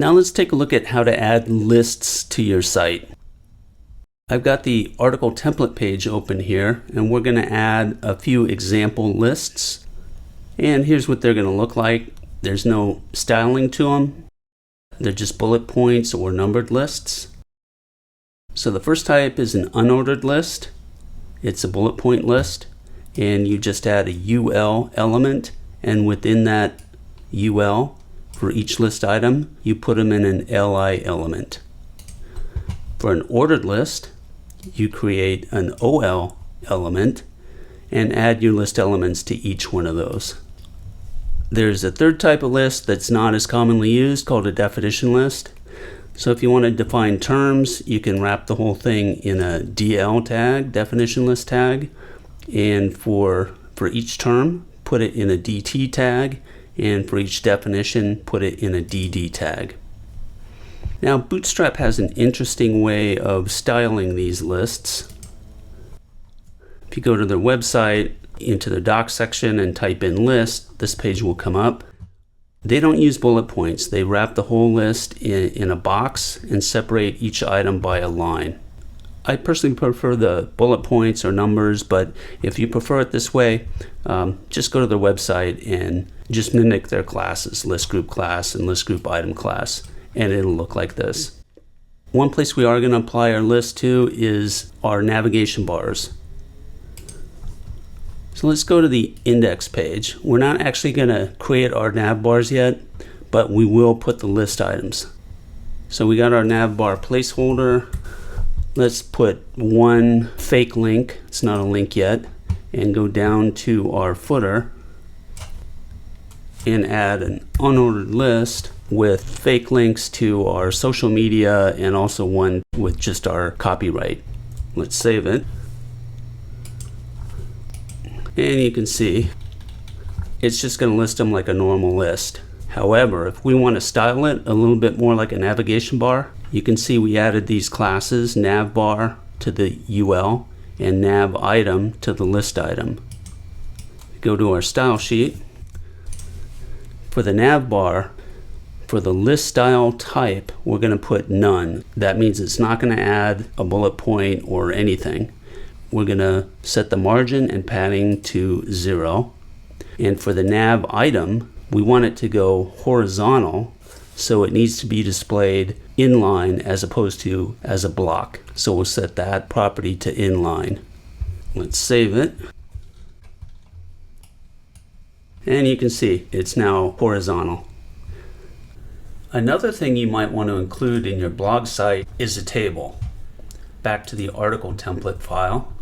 Now let's take a look at how to add lists to your site. I've got the article template page open here, and we're going to add a few example lists. And here's what they're going to look like. There's no styling to them. They're just bullet points or numbered lists. So the first type is an unordered list. It's a bullet point list, and you just add a UL element, and within that UL, for each list item, you put them in an LI element. For an ordered list, you create an OL element and add your list elements to each one of those. There's a third type of list that's not as commonly used called a definition list. So if you want to define terms, you can wrap the whole thing in a DL tag, definition list tag, and for each term, put it in a DT tag, and for each definition, put it in a DD tag. Now, Bootstrap has an interesting way of styling these lists. If you go to their website, into the docs section and type in list, this page will come up. They don't use bullet points. They wrap the whole list in a box and separate each item by a line. I personally prefer the bullet points or numbers, but if you prefer it this way, just go to their website and just mimic their classes, list group class and list group item class, and it'll look like this. One place we are going to apply our list to is our navigation bars. So let's go to the index page. We're not actually going to create our nav bars yet, but we will put the list items. So we got our nav bar placeholder. Let's put one fake link, it's not a link yet, and go down to our footer and add an unordered list with fake links to our social media and also one with just our copyright. Let's save it. And you can see it's just going to list them like a normal list. However, if we want to style it a little bit more like a navigation bar, you can see we added these classes, Navbar to the UL and nav item to the list item. Go to our style sheet. For the Navbar, for the list style type, we're going to put none. That means it's not going to add a bullet point or anything. We're going to set the margin and padding to 0. And for the nav item, we want it to go horizontal, so it needs to be displayed inline as opposed to as a block. So we'll set that property to inline. Let's save it. And you can see it's now horizontal. Another thing you might want to include in your blog site is a table. Back to the article template file.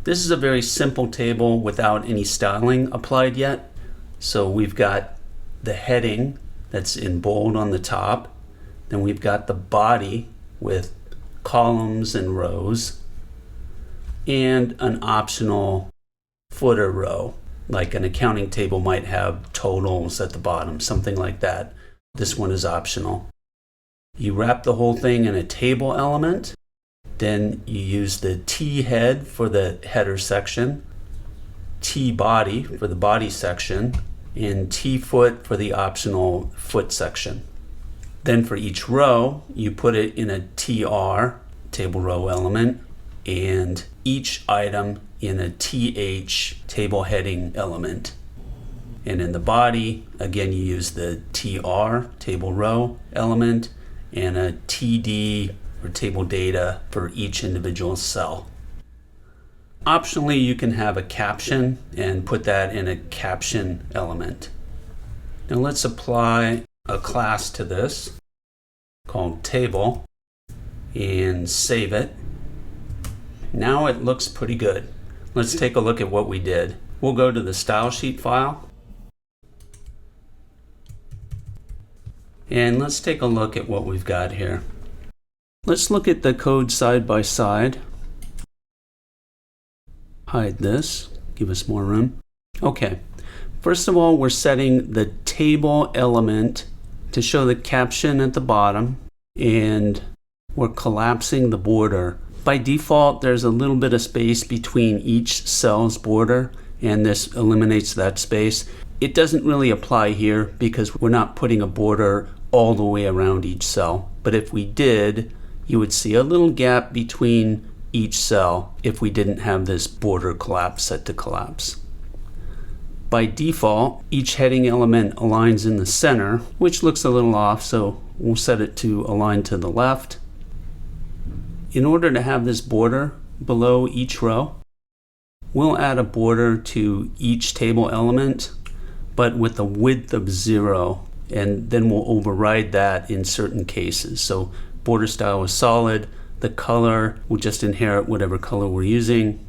This is a very simple table without any styling applied yet. So we've got the heading that's in bold on the top. Then we've got the body with columns and rows, and an optional footer row, like an accounting table might have totals at the bottom, something like that. This one is optional. You wrap the whole thing in a table element. Then you use the T head for the header section, T body for the body section, and T foot for the optional foot section. Then for each row, you put it in a TR, table row element, and each item in a TH, table heading element. And in the body, again, you use the TR, table row element, and a TD, or table data, for each individual cell. Optionally, you can have a caption and put that in a caption element. Now let's apply a class to this called table and save it. Now it looks pretty good. Let's take a look at what we did. We'll go to the style sheet file. And let's take a look at what we've got here. Let's look at the code side by side. Hide this, give us more room. Okay, first of all, we're setting the table element to show the caption at the bottom, and we're collapsing the border. By default, there's a little bit of space between each cell's border, and this eliminates that space. It doesn't really apply here because we're not putting a border all the way around each cell. But if we did, you would see a little gap between each cell if we didn't have this border collapse set to collapse. By default, each heading element aligns in the center, which looks a little off, so we'll set it to align to the left. In order to have this border below each row, we'll add a border to each table element, but with a width of 0, and then we'll override that in certain cases. So border style is solid, the color will just inherit whatever color we're using.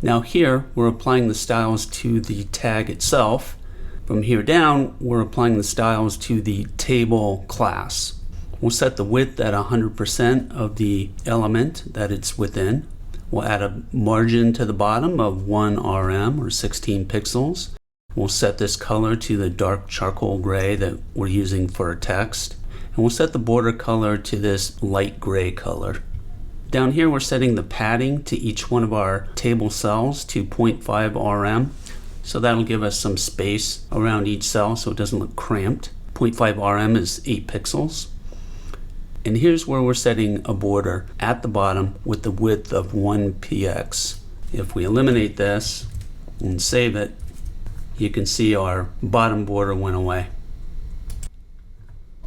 Now here, we're applying the styles to the tag itself. From here down, we're applying the styles to the table class. We'll set the width at 100% of the element that it's within. We'll add a margin to the bottom of 1 rm or 16 pixels. We'll set this color to the dark charcoal gray that we're using for our text. And we'll set the border color to this light gray color. Down here, we're setting the padding to each one of our table cells to 0.5 rm. So that'll give us some space around each cell so it doesn't look cramped. 0.5 rm is 8 pixels. And here's where we're setting a border at the bottom with the width of 1 px. If we eliminate this and save it, you can see our bottom border went away.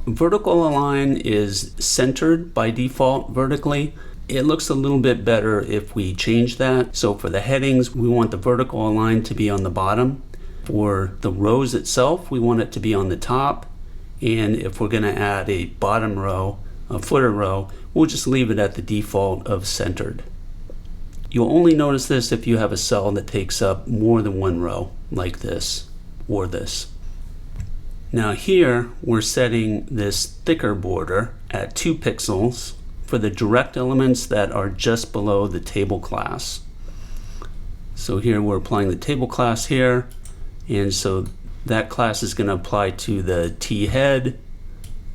Vertical align is centered by default vertically. It looks a little bit better if we change that. So for the headings, we want the vertical align to be on the bottom. For the rows itself, we want it to be on the top. And if we're going to add a bottom row, a footer row, we'll just leave it at the default of centered. You'll only notice this if you have a cell that takes up more than one row, like this or this. Now here, we're setting this thicker border at 2 pixels for the direct elements that are just below the table class. So here we're applying the table class here, and so that class is going to apply to the T head,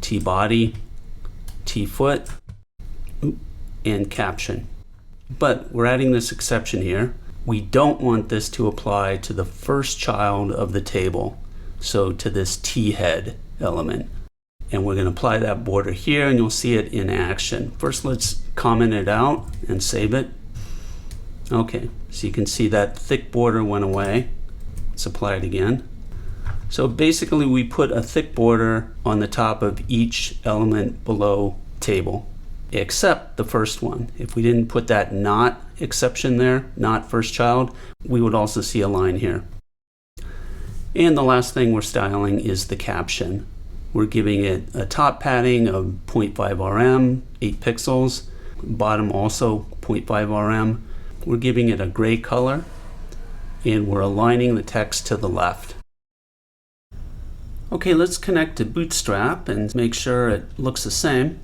T body, T foot, and caption. But we're adding this exception here. We don't want this to apply to the first child of the table, so to this T head element. And we're going to apply that border here, and you'll see it in action. First, let's comment it out and save it. Okay, so you can see that thick border went away. Let's apply it again. So basically, we put a thick border on the top of each element below table, except the first one. If we didn't put that not exception there, not first child, we would also see a line here. And the last thing we're styling is the caption. We're giving it a top padding of 0.5 rm, 8 pixels, bottom also 0.5 rm. We're giving it a gray color, and we're aligning the text to the left. Okay, let's connect to Bootstrap and make sure it looks the same.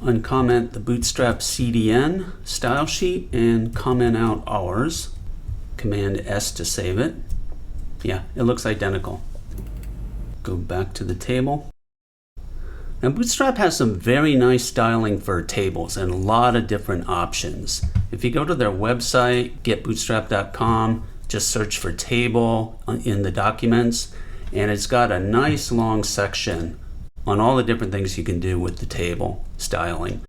Uncomment the Bootstrap CDN style sheet and comment out ours. Command S to save it. Yeah, it looks identical. Go back to the table. Now Bootstrap has some very nice styling for tables and a lot of different options. If you go to their website, getbootstrap.com, just search for table in the documents, and it's got a nice long section on all the different things you can do with the table styling.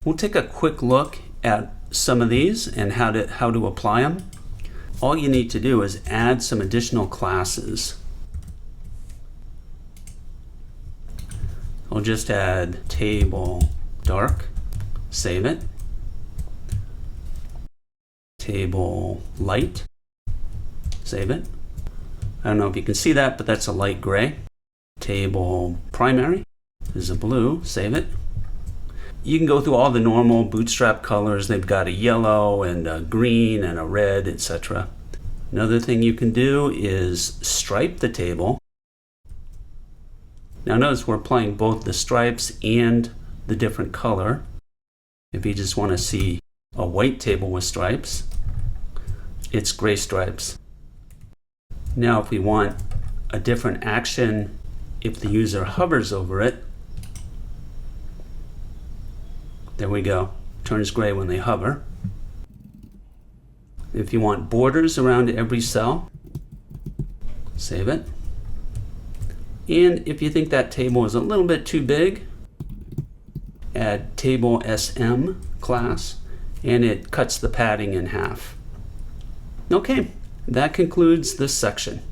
We'll take a quick look at some of these and how to apply them. All you need to do is add some additional classes. I'll just add table dark, save it. Table light, save it. I don't know if you can see that, but that's a light gray. Table primary is a blue, save it. You can go through all the normal Bootstrap colors. They've got a yellow and a green and a red, etc. Another thing you can do is stripe the table. Now notice we're applying both the stripes and the different color. If you just want to see a white table with stripes, it's gray stripes. Now if we want a different action, if the user hovers over it, there we go, turns gray when they hover. If you want borders around every cell, save it. And if you think that table is a little bit too big, add table SM class, and it cuts the padding in half. Okay, that concludes this section.